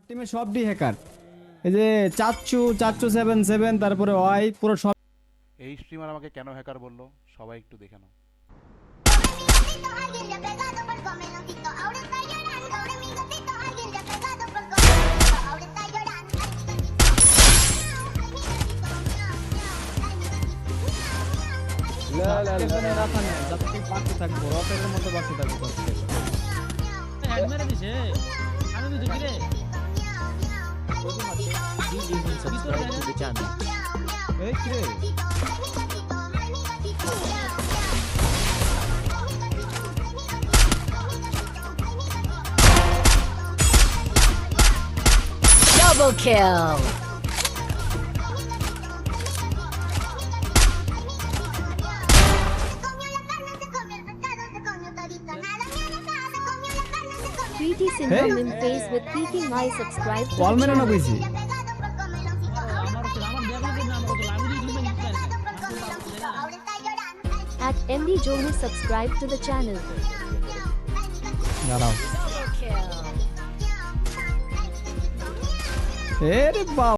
টিমে সব D hacker, এই যে চাচ্চু 77 তারপরে ওয়াই পুরো সব। এই স্ট্রিমার আমাকে কেন হ্যাকার বললো সবাই একটু দেখে নাও। রাখা নেই যাতে তুই বাড়তে থাকবো, রকেটের মতো বাড়তে থাকবো। হেড মেরে দিছে আমি তো দেখি রে Subscribe to the channel. এই কি রে Double kill! Preeti Sinha in face with peeking eye. Subscribe to ball the মেরে না channel. কইছি। At MD Jonas, subscribe to the channel. দাঁড়াও, Double kill! এরে বাবা।